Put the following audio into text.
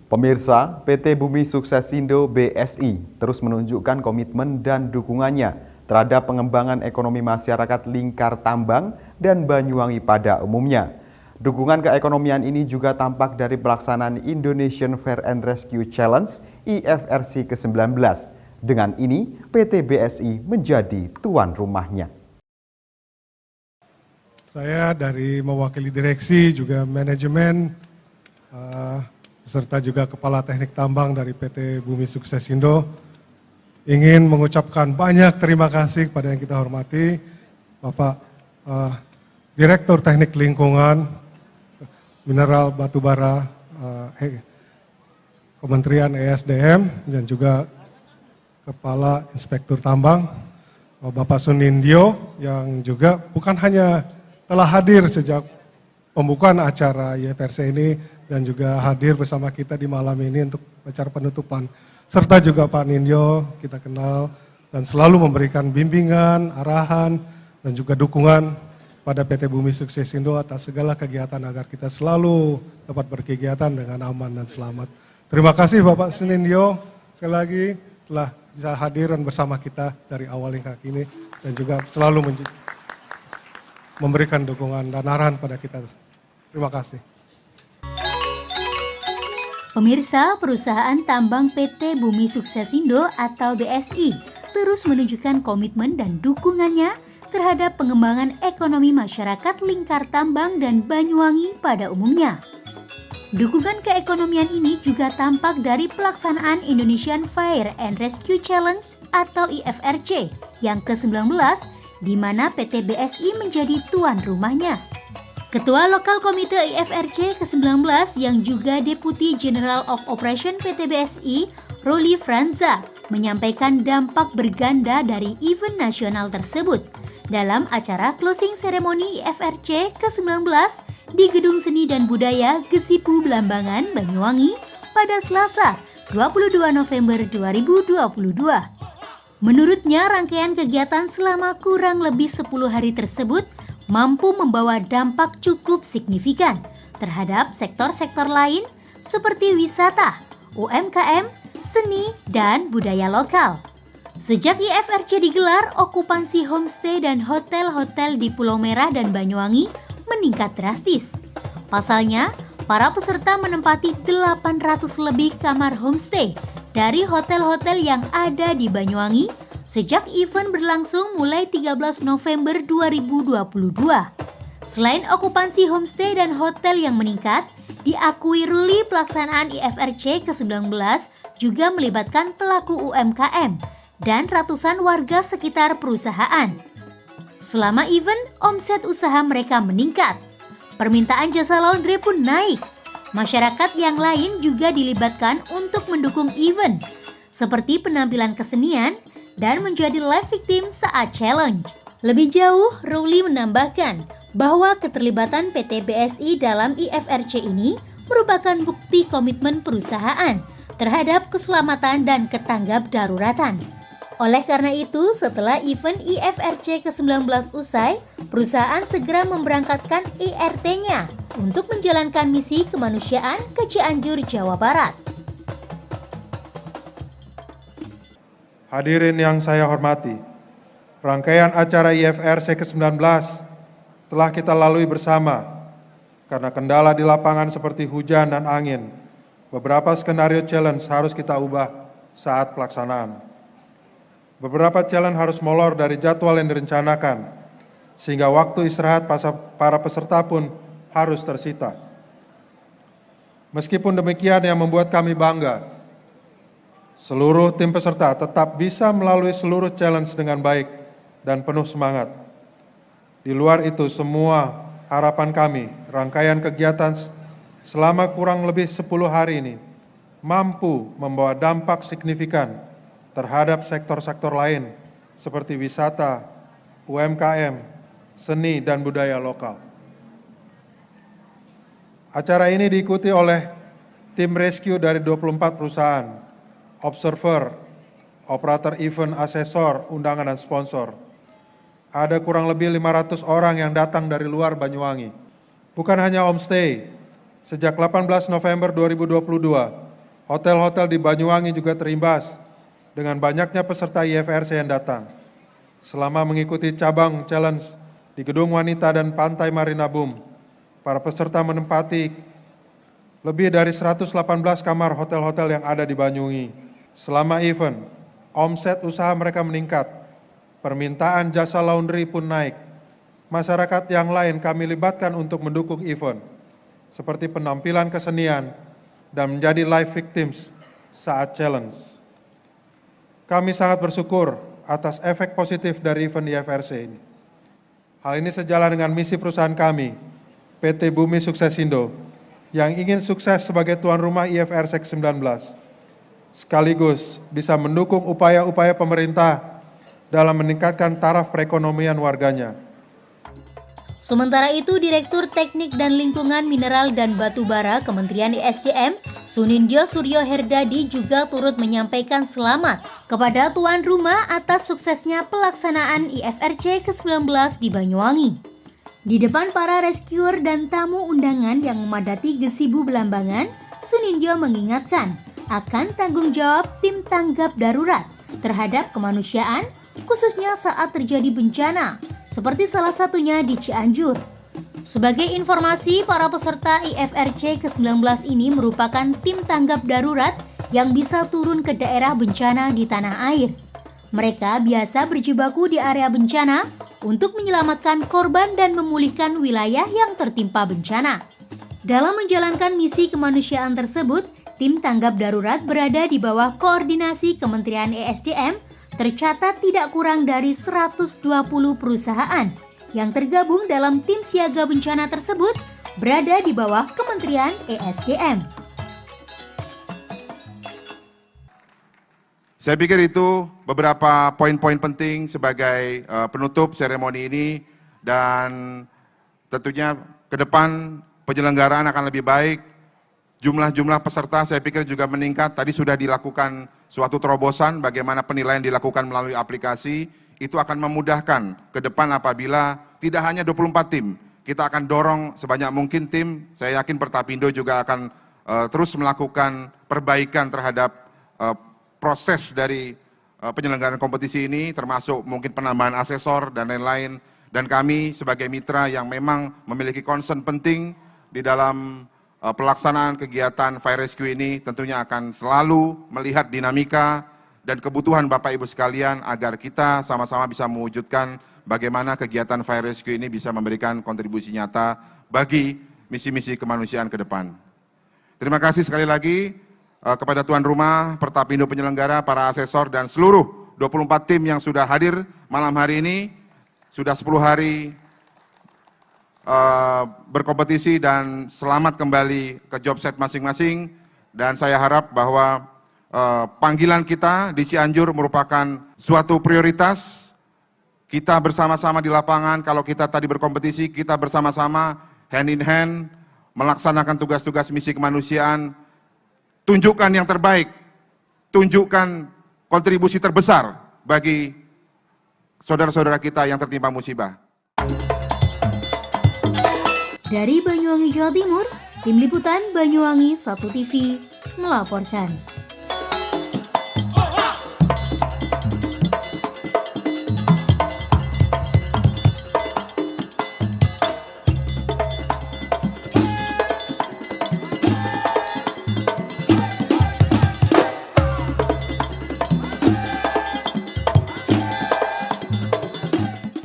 Pemirsa, PT Bumi Suksesindo BSI terus menunjukkan komitmen dan dukungannya terhadap pengembangan ekonomi masyarakat Lingkar Tambang dan Banyuwangi pada umumnya. Dukungan keekonomian ini juga tampak dari pelaksanaan Indonesian Fair and Rescue Challenge IFRC ke-19. Dengan ini, PT BSI menjadi tuan rumahnya. Saya dari mewakili direksi, juga manajemen, serta juga Kepala Teknik Tambang dari PT Bumi Suksesindo, ingin mengucapkan banyak terima kasih kepada yang kita hormati, Bapak Direktur Teknik Lingkungan, Mineral Batubara, Kementerian ESDM, dan juga Kepala Inspektur Tambang, Bapak Sunindyo, yang juga bukan hanya telah hadir sejak pembukaan acara IFRC ini, dan juga hadir bersama kita di malam ini untuk acara penutupan. Serta juga Pak Nindyo, kita kenal dan selalu memberikan bimbingan, arahan, dan juga dukungan pada PT Bumi Suksesindo atas segala kegiatan agar kita selalu dapat berkegiatan dengan aman dan selamat. Terima kasih Bapak Sunindyo, sekali lagi telah bisa hadir dan bersama kita dari awal hingga kini, dan juga selalu memberikan dukungan dan arahan pada kita. Terima kasih. Pemirsa, perusahaan tambang PT Bumi Suksesindo atau BSI terus menunjukkan komitmen dan dukungannya terhadap pengembangan ekonomi masyarakat Lingkar Tambang dan Banyuwangi pada umumnya. Dukungan keekonomian ini juga tampak dari pelaksanaan Indonesian Fair and Rescue Challenge atau IFRC yang ke-19, di mana PT BSI menjadi tuan rumahnya. Ketua Lokal Komite IFRC ke-19 yang juga Deputi General of Operation PT BSI, Roli Franza, menyampaikan dampak berganda dari event nasional tersebut dalam acara closing ceremony IFRC ke-19 di Gedung Seni dan Budaya Gesipu Belambangan, Banyuwangi pada Selasa 22 November 2022. Menurutnya, rangkaian kegiatan selama kurang lebih 10 hari tersebut mampu membawa dampak cukup signifikan terhadap sektor-sektor lain seperti wisata, UMKM, seni, dan budaya lokal. Sejak IFRC digelar, okupansi homestay dan hotel-hotel di Pulau Merah dan Banyuwangi meningkat drastis. Pasalnya, para peserta menempati 800 lebih kamar homestay dari hotel-hotel yang ada di Banyuwangi sejak event berlangsung mulai 13 November 2022. Selain okupansi homestay dan hotel yang meningkat, diakui Ruli pelaksanaan IFRC ke-19 juga melibatkan pelaku UMKM dan ratusan warga sekitar perusahaan. Selama event, omset usaha mereka meningkat. Permintaan jasa laundry pun naik. Masyarakat yang lain juga dilibatkan untuk mendukung event, seperti penampilan kesenian dan menjadi live victim saat challenge. Lebih jauh, Ruli menambahkan bahwa keterlibatan PT BSI dalam IFRC ini merupakan bukti komitmen perusahaan terhadap keselamatan dan ketanggap daruratan. Oleh karena itu, setelah event IFRC ke-19 usai, perusahaan segera memberangkatkan IRT-nya untuk menjalankan misi kemanusiaan ke Cianjur, Jawa Barat. Hadirin yang saya hormati, rangkaian acara IFRC ke-19 telah kita lalui bersama karena kendala di lapangan seperti hujan dan angin. Beberapa skenario challenge harus kita ubah saat pelaksanaan. Beberapa challenge harus molor dari jadwal yang direncanakan, sehingga waktu istirahat para peserta pun harus tersita. Meskipun demikian, yang membuat kami bangga, seluruh tim peserta tetap bisa melalui seluruh challenge dengan baik dan penuh semangat. Di luar itu semua, harapan kami, rangkaian kegiatan selama kurang lebih 10 hari ini mampu membawa dampak signifikan terhadap sektor-sektor lain seperti wisata, UMKM, seni, dan budaya lokal. Acara ini diikuti oleh tim rescue dari 24 perusahaan, observer, operator event, asesor, undangan, dan sponsor. Ada kurang lebih 500 orang yang datang dari luar Banyuwangi. Bukan hanya homestay, sejak 18 November 2022, Hotel-hotel di Banyuwangi juga terimbas dengan banyaknya peserta IFRC yang datang. Selama mengikuti cabang challenge di Gedung Wanita dan Pantai Marina Boom, para peserta menempati lebih dari 118 kamar hotel-hotel yang ada di Banyuwangi. Selama event, omset usaha mereka meningkat, permintaan jasa laundry pun naik. Masyarakat yang lain kami libatkan untuk mendukung event, seperti penampilan kesenian dan menjadi live victims saat challenge. Kami sangat bersyukur atas efek positif dari event IFRC ini. Hal ini sejalan dengan misi perusahaan kami, PT Bumi Suksesindo, yang ingin sukses sebagai tuan rumah IFRC ke-19, sekaligus bisa mendukung upaya-upaya pemerintah dalam meningkatkan taraf perekonomian warganya. Sementara itu, Direktur Teknik dan Lingkungan Mineral dan Batubara Kementerian ESDM, Sunindyo Suryo Herdadi juga turut menyampaikan selamat kepada tuan rumah atas suksesnya pelaksanaan IFRC ke-19 di Banyuwangi. Di depan para rescuer dan tamu undangan yang memadati Gesibu Belambangan, Sunindyo mengingatkan akan tanggung jawab tim tanggap darurat terhadap kemanusiaan, khususnya saat terjadi bencana, seperti salah satunya di Cianjur. Sebagai informasi, para peserta IFRC ke-19 ini merupakan tim tanggap darurat yang bisa turun ke daerah bencana di tanah air. Mereka biasa berjibaku di area bencana untuk menyelamatkan korban dan memulihkan wilayah yang tertimpa bencana. Dalam menjalankan misi kemanusiaan tersebut, tim tanggap darurat berada di bawah koordinasi Kementerian ESDM. Tercatat tidak kurang dari 120 perusahaan yang tergabung dalam tim siaga bencana tersebut berada di bawah Kementerian ESDM. Saya pikir itu beberapa poin-poin penting sebagai penutup seremoni ini, dan tentunya ke depan penyelenggaraan akan lebih baik. Jumlah peserta saya pikir juga meningkat. Tadi sudah dilakukan suatu terobosan bagaimana penilaian dilakukan melalui aplikasi. Itu akan memudahkan ke depan apabila tidak hanya 24 tim. Kita akan dorong sebanyak mungkin tim. Saya yakin Pertapindo juga akan terus melakukan perbaikan terhadap proses dari penyelenggaraan kompetisi ini, termasuk mungkin penambahan asesor dan lain-lain. Dan kami sebagai mitra yang memang memiliki concern penting di dalam pelaksanaan kegiatan fire rescue ini tentunya akan selalu melihat dinamika dan kebutuhan Bapak Ibu sekalian agar kita sama-sama bisa mewujudkan bagaimana kegiatan fire rescue ini bisa memberikan kontribusi nyata bagi misi-misi kemanusiaan ke depan. Terima kasih sekali lagi kepada tuan rumah, Pertapindo penyelenggara, para asesor dan seluruh 24 tim yang sudah hadir malam hari ini. Sudah 10 hari berkompetisi dan selamat kembali ke job set masing-masing, dan saya harap bahwa panggilan kita di Cianjur merupakan suatu prioritas. Kita bersama-sama di lapangan, kalau kita tadi berkompetisi, kita bersama-sama hand in hand melaksanakan tugas-tugas misi kemanusiaan. Tunjukkan yang terbaik, tunjukkan kontribusi terbesar bagi saudara-saudara kita yang tertimpa musibah. Dari Banyuwangi, Jawa Timur, Tim Liputan Banyuwangi 1 TV melaporkan.